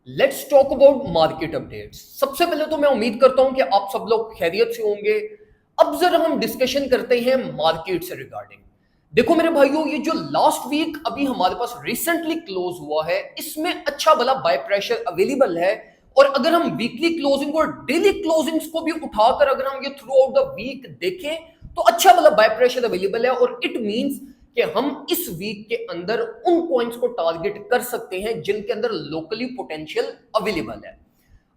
Let's talk about market updates. सबसे पहले तो मैं उम्मीद करता हूं कि आप सब लोग खैरियत से होंगे। अब जरा हम डिस्कशन करते हैं मार्केट से रिगार्डिंग। देखो मेरे भाइयों, ये जो लास्ट वीक अभी हमारे पास रिसेंटली क्लोज हुआ है, इसमें अच्छा भला बाय प्रेशर अवेलेबल है। और अगर हम वीकली क्लोजिंग और डेली क्लोजिंग्स को भी उठाकर अगर हम ये थ्रू आउट द वीक देखें तो अच्छा भला बाय प्रेशर अवेलेबल है। और इट मींस कि हम इस वीक के अंदर उन पॉइंट्स को टारगेट कर सकते हैं जिनके अंदर लोकली पोटेंशियल अवेलेबल है।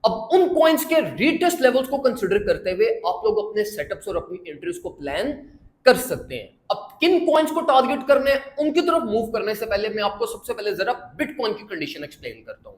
अब उन पॉइंट्स के रीटेस्ट लेवल्स को कंसीडर करते हुए आप लोग अपने सेटअप्स और अपनी एंट्रीज को प्लान कर सकते हैं। अब किन पॉइंट्स को टारगेट करने हैं, उनकी तरफ मूव करने से पहले मैं आपको सबसे पहले जरा बिटकॉइन की कंडीशन एक्सप्लेन करता हूं।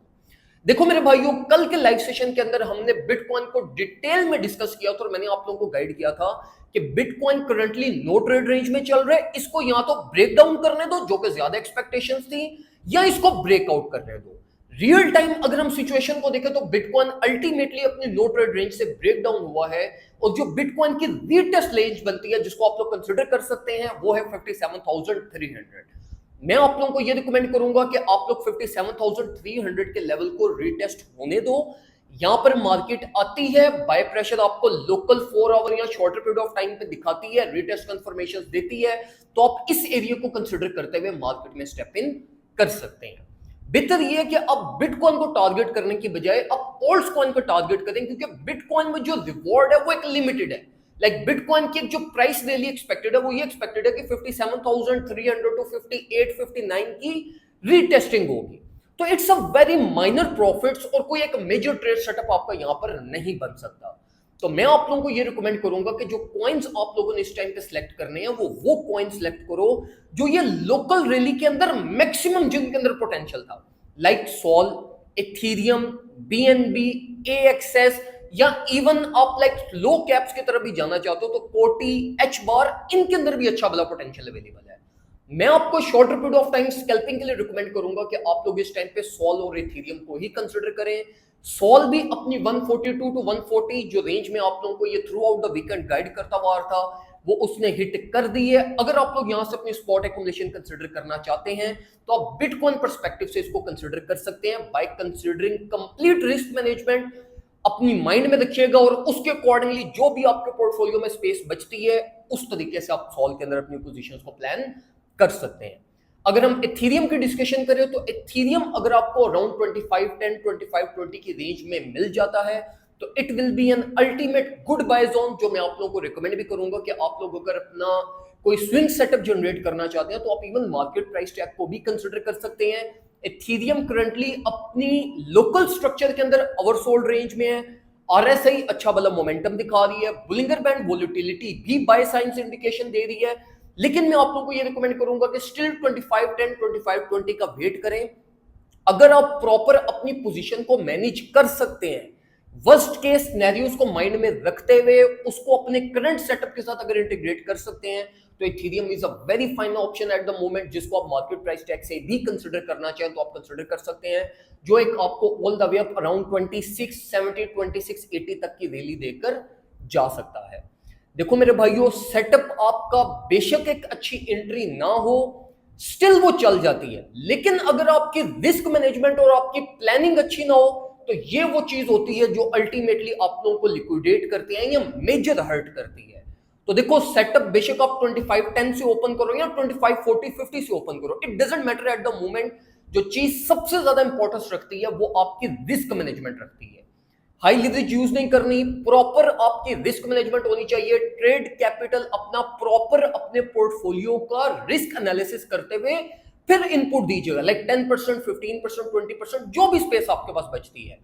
देखो मेरे भाइयों, कल के लाइव सेशन के अंदर हमने बिटकॉइन को डिटेल में डिस्कस किया था और मैंने आप लोगों को गाइड किया था कि bitcoin currently no trade range में चल रहा है। इसको या तो ब्रेक डाउन करने दो, जो कि ज्यादा एक्सपेक्टेशंस थी, या इसको ब्रेकआउट करने दो। रियल टाइम अगर हम सिचुएशन को देखें तो बिटकॉइन अल्टीमेटली अपनी नो ट्रेड रेंज से ब्रेक डाउन हुआ है। और जो बिटकॉइन की रीटेस्ट रेंज बनती है जिसको आप लोग कंसिडर कर सकते हैं वो है 57,300। मैं आप लोगों को ये रिकमेंड करूंगा कि आप लोग 57,300 के लेवल को रीटेस्ट होने दो। यहां पर मार्केट आती है, बाय प्रेशर आपको लोकल 4 आवर या शॉर्टर पीरियड ऑफ टाइम पे दिखाती है, रीटेस्ट कंफर्मेशंस देती है, तो आप इस एरिया को कंसीडर करते हुए मार्केट में स्टेप इन कर सकते हैं। बेहतर ये है कि आप बिटकॉइन को टारगेट करने की बजाय आप ऑल्ट्स कॉइन को टारगेट करें, क्योंकि बिटकॉइन में जो रिवॉर्ड है वो एक लिमिटेड है। लाइक बिटकॉइन की जो प्राइस रैली एक्सपेक्टेड है वो ये एक्सपेक्टेड है कि 57,300 टू 58 59 की रीटेस्टिंग होगी। तो it's a very minor profits और कोई एक मेजर ट्रेड सेटअप आपका यहां पर नहीं बन सकता। तो मैं आप लोगों को ये रिकमेंड करूंगा कि जो कॉइन्स आप लोगों ने इस टाइम पे सिलेक्ट करने हैं वो कॉइन सिलेक्ट करो जो ये लोकल रैली के अंदर मैक्सिमम जिनके अंदर पोटेंशियल था, लाइक सोल, इथेरियम, बीएनबी, एएक्सएस, या इवन आप लाइक लो कैप्स की तरफ भी जाना चाहते हो तो कोटी, एच बार, इनके अंदर भी अच्छा भला पोटेंशियल अवेलेबल है। मैं आपको shorter period of time scalping के लिए रिकमेंड करूंगा कि आप लोग इस टाइम पे सोल और इथेरियम को ही कंसीडर करें। सोल भी अपनी 142 टू 140 जो रेंज में आप लोगों को ये through out the weekend guide करता हुआ था वो उसने हिट कर दी है। अगर आप लोग यहां से अपनी स्पॉट एक्युमुलेशन कंसीडर करना चाहते हैं तो आप बिटकॉइन पर्सपेक्टिव से इसको कंसीडर कर सकते हैं by considering complete risk management. अपनी माइंड में रखिएगा और उसके अकॉर्डिंगली जो भी आपके पोर्टफोलियो में स्पेस बचती है उस तरीके से आप सोल के अंदर अपनी पोजीशंस को प्लान कर सकते हैं। अगर हम इथेरियम की डिस्कशन करें तो इथेरियम अगर आपको अराउंड 2510 2520 की रेंज में मिल जाता है तो it will be an ultimate good buy zone, जो मैं आप लोगों को रिकमेंड भी करूंगा कि आप लोग अगर अपना कोई स्विंग सेटअप जनरेट करना चाहते हैं तो आप इवन मार्केट प्राइस टैग को भी कंसीडर कर सकते हैं। इथेरियम करंटली अपनी लोकल स्ट्रक्चर के अंदर ओवरसोल्ड रेंज में है। आरएसआई अच्छा वाला मोमेंटम दिखा रही है, बुलिंगर बैंड वोलेटिलिटी भी बाय साइंस इंडिकेशन दे रही है। लेकिन मैं आप लोगों को ये रिकमेंड करूंगा कि स्टिल 2510 2520 का वेट करें। अगर आप प्रॉपर अपनी पोजीशन को मैनेज कर सकते हैं, वर्स्ट केस सिनेरियोस को माइंड में रखते हुए उसको अपने करंट सेटअप के साथ अगर इंटीग्रेट कर सकते हैं तो Ethereum is a very fine option at the moment, जिसको आप मार्केट प्राइस टैग से भी कंसीडर करना चाहें तो आप कंसीडर कर सकते हैं, जो एक आपको all the way up around 2670 2680 तक की रैली देकर जा सकता है। देखो मेरे भाइयों, सेटअप आपका बेशक एक अच्छी एंट्री ना हो, स्टिल वो चल जाती है, लेकिन अगर आपकी रिस्क मैनेजमेंट और आपकी प्लानिंग अच्छी ना हो तो ये वो चीज होती है जो अल्टीमेटली आप लोगों को लिक्विडेट करती है या मेजर हर्ट करती है। तो देखो, सेटअप बेशक आप 2510 से ओपन करो या 2540 50 से ओपन करो, it doesn't matter at the moment. जो चीज सबसे ज्यादा इंपॉर्टेंस रखती है वो आपकी रिस्क मैनेजमेंट रखती है। हाई लिवरेज यूज नहीं करनी, प्रॉपर आपकी रिस्क मैनेजमेंट होनी चाहिए। ट्रेड कैपिटल अपना प्रॉपर अपने पोर्टफोलियो का रिस्क एनालिसिस करते हुए फिर इनपुट दीजिएगा, लाइक 10% 15% 20% जो भी स्पेस आपके पास बचती है।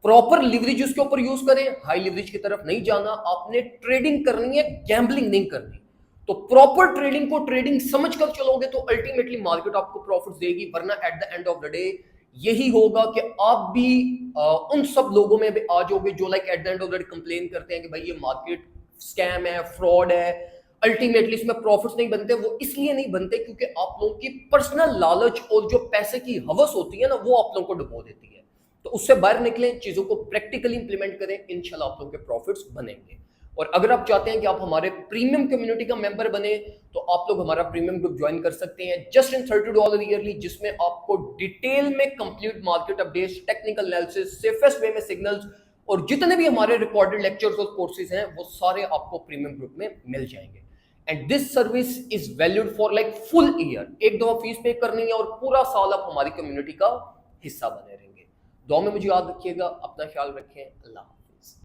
प्रॉपर लिवरेज उसके ऊपर यूज करें, हाई लिवरेज की तरफ नहीं जाना। आपने ट्रेडिंग करनी है, गैम्बलिंग नहीं करनी। तो प्रॉपर ट्रेडिंग को ट्रेडिंग समझकर चलोगे तो अल्टीमेटली मार्केट आपको प्रॉफिट देगी, वरना at the end of the day यही होगा कि आप भी उन सब लोगों में भी आ जाओगे जो like at the end of the day complain करते हैं कि भाई ये मार्केट स्कैम है, फ्रॉड है। अल्टीमेटली इसमें प्रॉफिट्स नहीं बनते, वो इसलिए नहीं बनते क्योंकि आप लोगों की पर्सनल लालच और जो पैसे की हवस होती है ना वो आप लोगों को डुबो देती है। तो उससे बाहर निकलें, चीजों को प्रैक्टिकली इंप्लीमेंट करें, इंशाल्लाह आप लोगों के प्रॉफिट्स बनेंगे। और अगर आप चाहते हैं कि आप हमारे प्रीमियम कम्युनिटी का मेंबर बने तो आप लोग हमारा प्रीमियम ग्रुप ज्वाइन कर सकते हैं जस्ट इन $30 ईयरली, जिसमें आपको डिटेल में complete market updates, technical analysis, safest way में सिग्नल्स और जितने भी हमारे रिकॉर्डेड लेक्चर्स और कोर्सेज हैं वो सारे आपको प्रीमियम ग्रुप में मिल जाएंगे। And this service is valued for like full year. एक दफा फीस पे करनी है और पूरा साल आप हमारी कम्युनिटी का हिस्सा बने रहेंगे। दुआ में मुझे याद रखिएगा, अपना ख्याल रखें, अल्लाह।